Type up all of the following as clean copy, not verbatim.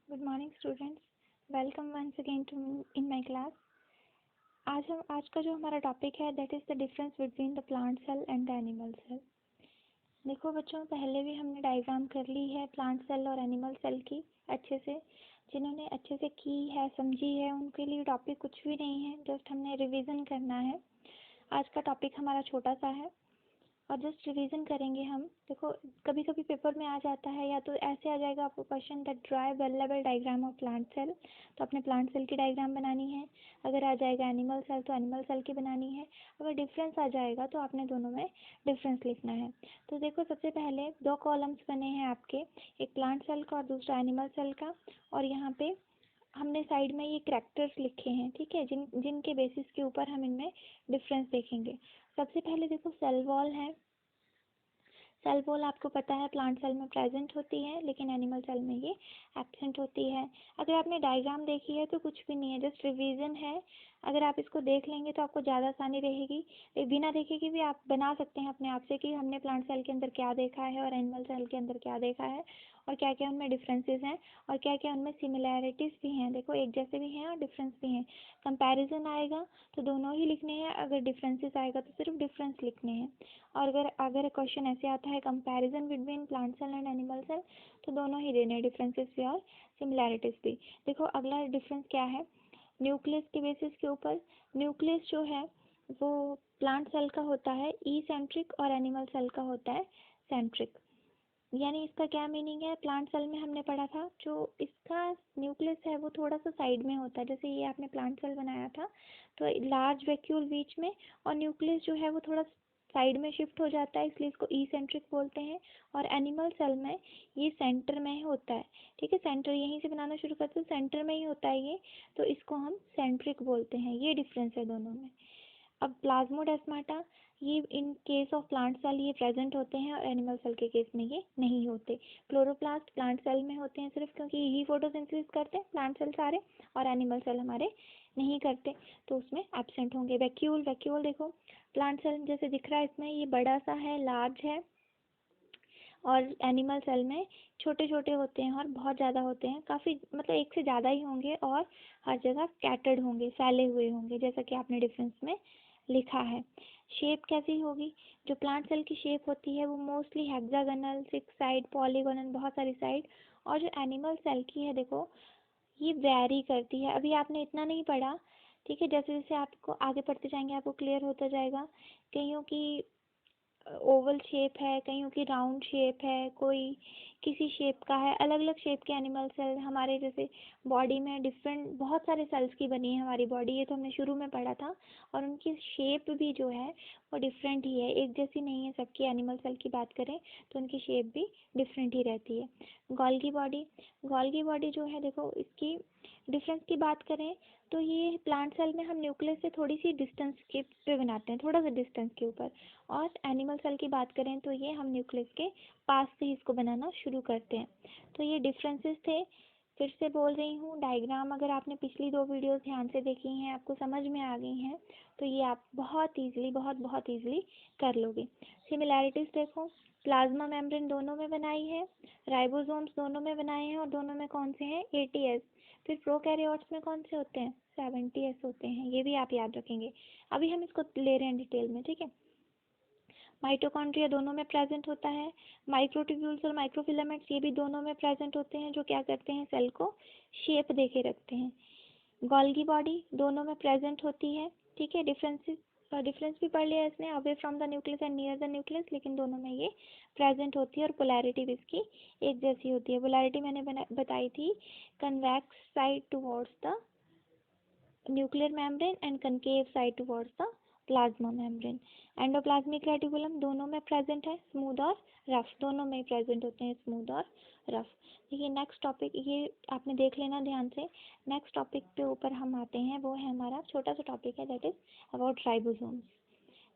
Good morning students. Welcome once again to in my class. आज का जो हमारा टॉपिक है that is the difference between the plant cell and the animal cell. देखो बच्चों, पहले भी हमने डायग्राम कर ली है प्लांट सेल और एनिमल सेल की अच्छे से। जिन्होंने अच्छे से की है, समझी है, उनके लिए टॉपिक कुछ भी नहीं है, जस्ट हमने रिवीजन करना है। आज का टॉपिक हमारा छोटा सा है और जस्ट रिवीजन करेंगे हम। देखो, कभी कभी पेपर में आ जाता है या तो ऐसे आ जाएगा आपको क्वेश्चन दैट ड्रा वेल लेवल डायग्राम ऑफ प्लांट सेल, तो अपने प्लांट सेल की डायग्राम बनानी है। अगर आ जाएगा एनिमल सेल तो एनिमल सेल की बनानी है। अगर डिफरेंस आ जाएगा तो आपने दोनों में डिफरेंस लिखना है। तो देखो, सबसे पहले दो कॉलम्स बने हैं आपके, एक प्लांट सेल का और दूसरा एनिमल सेल का। और यहाँ पे हमने साइड में ये करैक्टर्स लिखे हैं, ठीक है, जिनके बेसिस के ऊपर हम इनमें डिफरेंस देखेंगे। सबसे पहले देखो, सेल वॉल है। सेल वॉल आपको पता है प्लांट सेल में प्रेजेंट होती है, लेकिन एनिमल सेल में ये एब्सेंट होती है। अगर आपने डायग्राम देखी है तो कुछ भी नहीं है, जस्ट रिवीजन है। अगर आप इसको देख लेंगे तो आपको ज़्यादा आसानी रहेगी। बिना देखे कि भी आप बना सकते हैं अपने आप से कि हमने प्लांट सेल के अंदर क्या देखा है और एनिमल सेल के अंदर क्या देखा है, और क्या क्या उनमें डिफरेंसेस हैं और क्या क्या उनमें सिमिलैरिटीज़ भी हैं। देखो, एक जैसे भी हैं और डिफरेंस भी हैं। कंपैरिजन आएगा तो दोनों ही लिखने हैं, अगर डिफरेंसेस आएगा तो सिर्फ डिफरेंस लिखने हैं। और अगर क्वेश्चन ऐसे आता है comparison between plant cell and animal cell, तो दोनों ही देने, डिफरेंसेस भी और सिमिलैरिटीज़ भी। देखो, अगला डिफरेंस क्या है, न्यूक्लियस के बेसिस के ऊपर। न्यूक्लियस जो है वो प्लांट सेल का होता है ई सेंट्रिक और एनिमल सेल का होता है सेंट्रिक। यानी इसका क्या मीनिंग है, प्लांट सेल में हमने पढ़ा था जो इसका न्यूक्लियस है वो थोड़ा सा साइड में होता है। जैसे ये आपने प्लांट सेल बनाया था तो लार्ज वैक्यूल बीच में, और न्यूक्लियस जो है वो थोड़ा साइड में शिफ्ट हो जाता है, इसलिए इसको ई सेंट्रिक बोलते हैं। और एनिमल सेल में ये सेंटर में होता है, ठीक है, सेंटर यहीं से बनाना शुरू करते हैं, सेंटर में ही होता है ये, तो इसको हम सेंट्रिक बोलते हैं। ये डिफरेंस है दोनों में। अब प्लाज्मोडेस्माटा, ये in case of plant cell ये प्रेजेंट होते हैं और एनिमल सेल के केस में ये नहीं होते। क्लोरोप्लास्ट प्लांट सेल में होते हैं सिर्फ, क्योंकि यही फोटोसिंथेसिस करते हैं प्लांट सेल सारे, और एनिमल सेल हमारे नहीं करते, तो उसमें एब्सेंट होंगे। वैक्यूल, वैक्यूल देखो प्लांट सेल जैसे दिख रहा है, इसमें ये बड़ा सा है, लार्ज है, और एनिमल सेल में छोटे छोटे होते हैं और बहुत ज़्यादा होते हैं, काफ़ी मतलब एक से ज़्यादा ही होंगे और हर जगह स्कैटर्ड होंगे, फैले हुए होंगे, जैसा कि आपने डिफरेंस में लिखा है। शेप कैसी होगी, जो प्लांट सेल की शेप होती है वो mostly hexagonal, six side, polygonal, बहुत सारी साइड। और जो एनिमल सेल की है देखो, ये वैरी करती है। अभी आपने इतना नहीं पढ़ा, ठीक है, जैसे जैसे आपको आगे पढ़ते जाएंगे आपको क्लियर होता जाएगा। कईयों की ओवल शेप है, कईयों की राउंड शेप है, कोई किसी शेप का है, अलग अलग शेप के एनिमल सेल। हमारे जैसे बॉडी में डिफरेंट बहुत सारे सेल्स की बनी है हमारी बॉडी, ये तो हमने शुरू में पढ़ा था, और उनकी शेप भी जो है वो डिफरेंट ही है, एक जैसी नहीं है सबकी। एनिमल सेल की बात करें तो उनकी शेप भी डिफरेंट ही रहती है। गोल्गी बॉडी, गोल्गी बॉडी जो है देखो, इसकी डिफरेंस की बात करें तो ये प्लांट सेल में हम न्यूक्लियस से थोड़ी सी डिस्टेंस के पे बनाते हैं, थोड़ा सा डिस्टेंस के ऊपर, और एनिमल सेल की बात करें तो ये हम न्यूक्लियस के पास से ही इसको बनाना शुरू करते हैं। तो ये डिफरेंसेस थे। फिर से बोल रही हूँ, डायग्राम अगर आपने पिछली दो वीडियोस ध्यान से देखी हैं, आपको समझ में आ गई हैं, तो ये आप बहुत ईजिली, बहुत ईजिली कर लोगे। सिमिलैरिटीज़ देखो, प्लाज्मा मेम्ब्रेन दोनों में बनाई है, राइबोसोम्स दोनों में बनाए हैं, और दोनों में कौन से हैं, 80S। फिर प्रोकैरियोट्स में कौन से होते हैं, 70S होते हैं, ये भी आप याद रखेंगे। अभी हम इसको ले रहे हैं डिटेल में, ठीक है। माइटोकॉन्ड्रिया दोनों में प्रेजेंट होता है। माइक्रोट्यूब्यूल्स और माइक्रोफिलामेंट्स ये भी दोनों में प्रेजेंट होते हैं, जो क्या करते हैं, सेल को शेप देके रखते हैं। गोल्गी बॉडी दोनों में प्रेजेंट होती है, ठीक है। डिफरेंस भी पढ़ लिया इसने, away from the nucleus and near the nucleus, लेकिन दोनों में ये प्रेजेंट होती है, और पोलैरिटी भी इसकी एक जैसी होती है। पोलैरिटी मैंने बताई थी, convex side towards the nuclear membrane and concave side towards the plasma membrane. Endoplasmic reticulum दोनों में प्रेजेंट है, स्मूथ और रफ, दोनों में प्रेजेंट होते हैं, स्मूथ और रफ। देखिए नेक्स्ट टॉपिक, ये आपने देख लेना ध्यान से। नेक्स्ट टॉपिक पे ऊपर हम आते हैं, वो है हमारा छोटा सा टॉपिक है, दैट इज अबाउट राइबोसोम्स,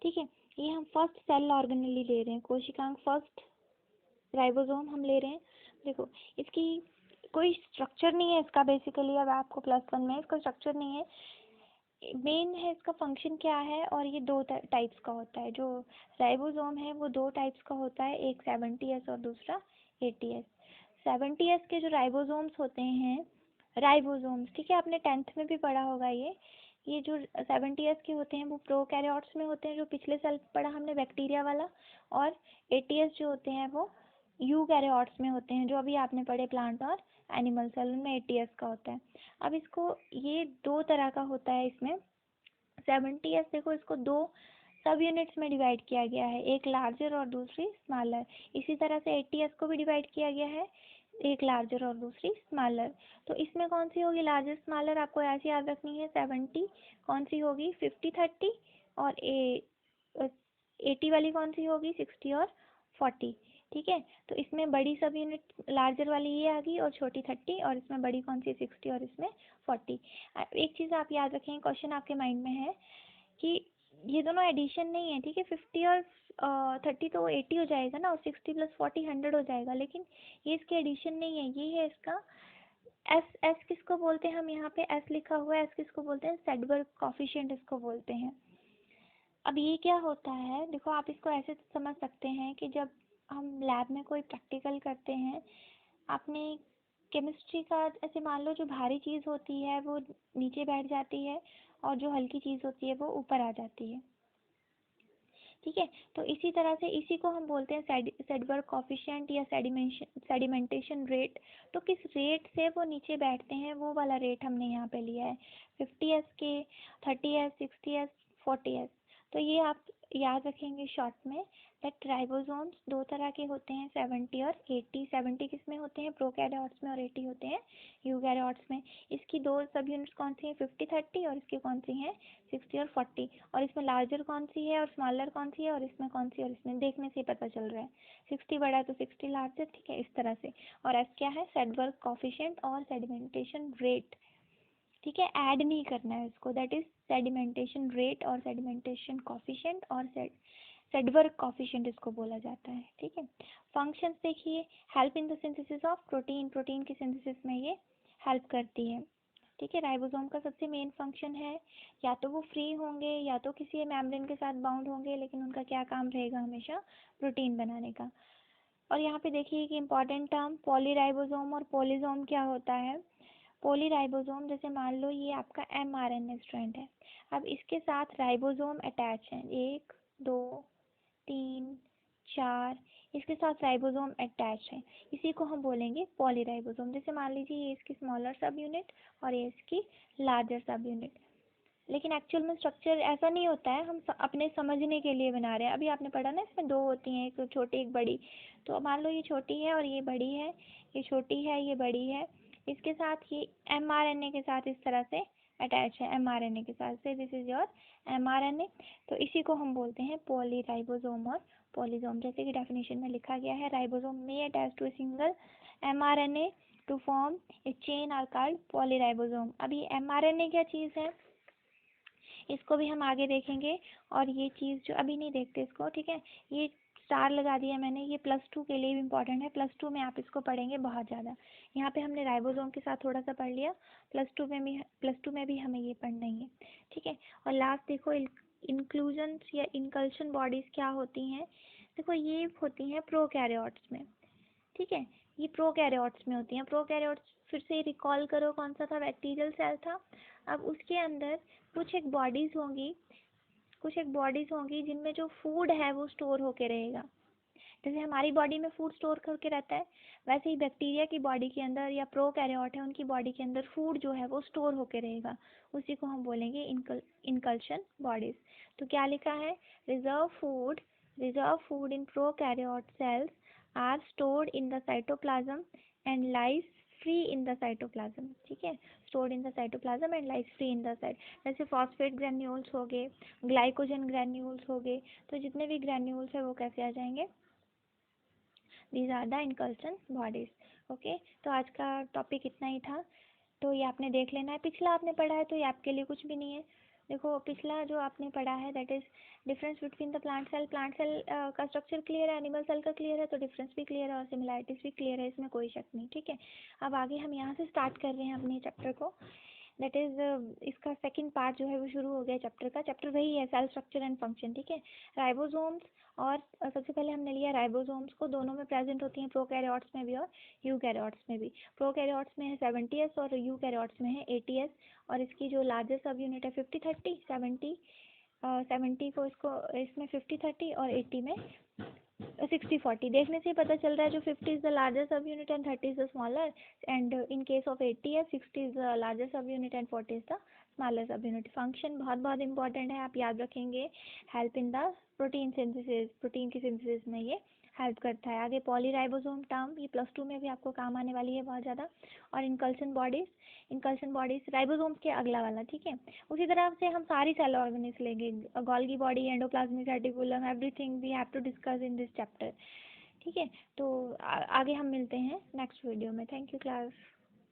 ठीक है। ये हम फर्स्ट सेल ऑर्गेनेली ले रहे हैं, कोशिकांग फर्स्ट राइबोसोम हम ले रहे हैं। देखो, इसकी कोई स्ट्रक्चर नहीं है इसका, बेसिकली अब आपको +1 में इसका स्ट्रक्चर नहीं है। मेन है इसका फंक्शन क्या है, और ये दो टाइप्स का होता है। जो राइबोसोम है वो दो टाइप्स का होता है, एक 70S और दूसरा 80S। 70s के जो राइबोसोम्स होते हैं, राइबोसोम्स, ठीक है, आपने 10th में भी पढ़ा होगा ये जो 70s के होते हैं वो प्रोकैरियोट्स में होते हैं, जो पिछले साल पढ़ा हमने बैक्टीरिया वाला, और 80s जो होते हैं वो यूकैरियोट्स में होते हैं, जो अभी आपने पढ़े प्लांट और एनिमल सेल, उनमें 80s का होता है। अब इसको ये दो तरह का होता है इसमें 70s, देखो इसको दो सब यूनिट्स में डिवाइड किया गया है, एक लार्जर और दूसरी स्मॉलर। इसी तरह से 80s को भी डिवाइड किया गया है, एक लार्जर और दूसरी स्मॉलर। तो इसमें कौन सी होगी लार्जर स्मॉलर, आपको ऐसे याद रखनी है। 70 कौन सी होगी 50-30, और 80 वाली कौन सी होगी 60 और 40। ठीक है, तो इसमें बड़ी सब यूनिट लार्जर वाली ये आ गई, और छोटी 30, और इसमें बड़ी कौन सी 60 और इसमें 40। एक चीज़ आप याद रखें, क्वेश्चन आपके माइंड में है कि ये दोनों एडिशन नहीं है, ठीक है, 50 और 30 तो 80 हो जाएगा ना, और 60 + 40 100 हो जाएगा, लेकिन ये इसके एडिशन नहीं है, ये है इसका एस। एस किसको बोलते हैं, हम यहाँ पे एस लिखा हुआ है, एस किसको बोलते हैं, सेडबर्ग कॉफिशिएंट इसको बोलते हैं। अब ये क्या होता है, देखो आप इसको ऐसे समझ सकते हैं कि जब हम लैब में कोई प्रैक्टिकल करते हैं, आपने केमिस्ट्री का ऐसे मान लो, जो भारी चीज़ होती है वो नीचे बैठ जाती है, और जो हल्की चीज़ होती है वो ऊपर आ जाती है, ठीक है। तो इसी तरह से इसी को हम बोलते हैं सेडबर्ग कॉफिशिएंट या सेडिमेंटेशन रेट। तो किस रेट से वो नीचे बैठते हैं वो वाला रेट हमने यहाँ पे लिया है, 50s के, 30s, 60s, 40s। तो ये आप याद रखेंगे शॉर्ट में, दैट राइबोसोम्स दो तरह के होते हैं, 70 और 80। 70 किस में होते हैं, प्रोकैरियोट्स में, और 80 होते हैं यूकैरियोट्स में। इसकी दो सब यूनिट्स कौन सी हैं, 50-30, और इसकी कौन सी हैं 60 और 40। और इसमें लार्जर कौन सी है और स्मॉलर कौन सी है, और इसमें कौन सी, और इसमें देखने से ही पता चल रहा है, 60 बड़ा है तो 60 लार्जर, ठीक है, इस तरह से। और एस क्या है, सेडबर्ग कॉफिशिएंट और सेडिमेंटेशन रेट, ठीक है, ऐड नहीं करना है इसको, दैट इज सेडिमेंटेशन रेट और सेडिमेंटेशन कॉफिशिएंट और सेडबर्ग कॉफिशिएंट इसको बोला जाता है, ठीक है। फंक्शंस देखिए, help in the synthesis of protein, protein की सिंथेसिस में ये हेल्प करती है, ठीक है। राइबोसोम का सबसे मेन फंक्शन है, या तो वो फ्री होंगे या तो किसी मेम्ब्रेन के साथ बाउंड होंगे, लेकिन उनका क्या काम रहेगा, हमेशा प्रोटीन बनाने का। और यहाँ पे देखिए कि इंपॉर्टेंट टर्म पॉलीराइबोसोम और पॉलीसोम क्या होता है। पॉलीराइबोसोम, जैसे मान लो ये आपका mRNA स्ट्रैंड है, अब इसके साथ राइबोसोम अटैच है, 1 2 3 4, इसके साथ राइबोसोम अटैच है, इसी को हम बोलेंगे पॉलीराइबोसोम। जैसे मान लीजिए ये इसकी स्मॉलर सब यूनिट और ये इसकी लार्जर सब यूनिट, लेकिन एक्चुअल में स्ट्रक्चर ऐसा नहीं होता है, हम अपने समझने के लिए बना रहे हैं। अभी आपने पढ़ा ना, इसमें दो होती हैं, एक छोटी एक बड़ी, तो मान लो ये छोटी है और ये बड़ी है, ये छोटी है ये बड़ी है, इसके साथ ये mRNA के साथ इस तरह से अटैच है, mRNA के साथ से, दिस इज योर mRNA। तो इसी को हम बोलते हैं पॉलीराइबोसोम और पॉलीसोम। जैसे कि डेफिनेशन में लिखा गया है, राइबोसोम में attach to a single mRNA to form a chain are called polyribosome. अब ये mRNA क्या चीज़ है, इसको भी हम आगे देखेंगे, और ये चीज़ जो अभी नहीं देखते इसको, ठीक है, ये स्टार लगा दिया मैंने, ये +2 के लिए भी इम्पॉर्टेंट है, +2 में आप इसको पढ़ेंगे बहुत ज़्यादा। यहाँ पे हमने राइबोसोम के साथ थोड़ा सा पढ़ लिया, +2 में भी हमें ये पढ़ना ही है, ठीक है। और लास्ट देखो, इंक्लूजन्स या इनकल्शन बॉडीज़ क्या होती हैं, देखो ये होती हैं प्रोकैरियोट्स में, ठीक है, ये प्रोकैरियोट्स में होती हैं। प्रोकैरियोट्स फिर से रिकॉल करो कौन सा था, बैक्टीरियल सेल था। अब उसके अंदर कुछ एक बॉडीज़ होंगी, जिनमें जो फूड है वो स्टोर होके रहेगा। जैसे हमारी बॉडी में फूड स्टोर करके रहता है, वैसे ही बैक्टीरिया की बॉडी के अंदर या प्रोकैरियोट है उनकी बॉडी के अंदर फूड जो है वो स्टोर होके रहेगा, उसी को हम बोलेंगे इनकल्शन बॉडीज। तो क्या लिखा है, reserve food in prokaryote cells are stored in the cytoplasm and lies free in the cytoplasm, ठीक है, stored in the cytoplasm and lies free in the site. जैसे फॉस्फेट ग्रेन्यूल्स हो गए, ग्लाइकोजन ग्रेन्यूल्स हो गए, तो जितने भी ग्रेन्यूल्स है वो कैसे आ जाएंगे, these are the inclusion bodies. Okay, तो आज का टॉपिक इतना ही था, तो ये आपने देख लेना है। पिछला आपने पढ़ा है तो ये आपके लिए कुछ भी नहीं है। देखो पिछला जो आपने पढ़ा है, that is difference between the plant cell का स्ट्रक्चर क्लियर है, एनिमल सेल का क्लियर है, तो डिफरेंस भी क्लियर है और सिमिलैरिटीज भी क्लियर है, इसमें कोई शक नहीं, ठीक है। अब आगे हम यहाँ से स्टार्ट कर रहे हैं अपने चैप्टर को। दैट इज इसका सेकंड पार्ट जो है वो शुरू हो गया चैप्टर का। चैप्टर वही है, सेल स्ट्रक्चर एंड फंक्शन, ठीक है। राइबोसोम्स और सबसे पहले हमने लिया राइबोसोम्स को, दोनों में प्रेजेंट होती हैं, प्रोकैरियोट्स में भी और यूकैरियोट्स में भी। प्रोकैरियोट्स में है 70S और यूकैरियोट्स में है 80S। और इसकी जो लार्जेस्ट सब यूनिट है 50-30, 70 को इसको इसमें 50-30 और 80 में 60-40। देखने से ही पता चल रहा है जो 50 इज द लार्जेस्ट सब unit and 30 is the smaller, and in case of 80 है 60 इज द लार्जेस्ट सब unit and 40 is the smaller सब यूनिट। फंक्शन बहुत बहुत इंपॉर्टेंट है, आप याद रखेंगे। Help in the protein synthesis, protein की सिंथेसिस में ये हेल्प करता है। आगे पॉलीराइबोसोम टर्म, ये +2 में भी आपको काम आने वाली है बहुत ज़्यादा। और इनकल्सन बॉडीज राइबोसोम्स के अगला वाला, ठीक है। उसी तरह से हम सारी सेल ऑर्गेनिज लेंगे, Golgi body, endoplasmic reticulum, everything we have to discuss in this chapter, ठीक है। तो आगे हम मिलते हैं नेक्स्ट वीडियो में। Thank you class.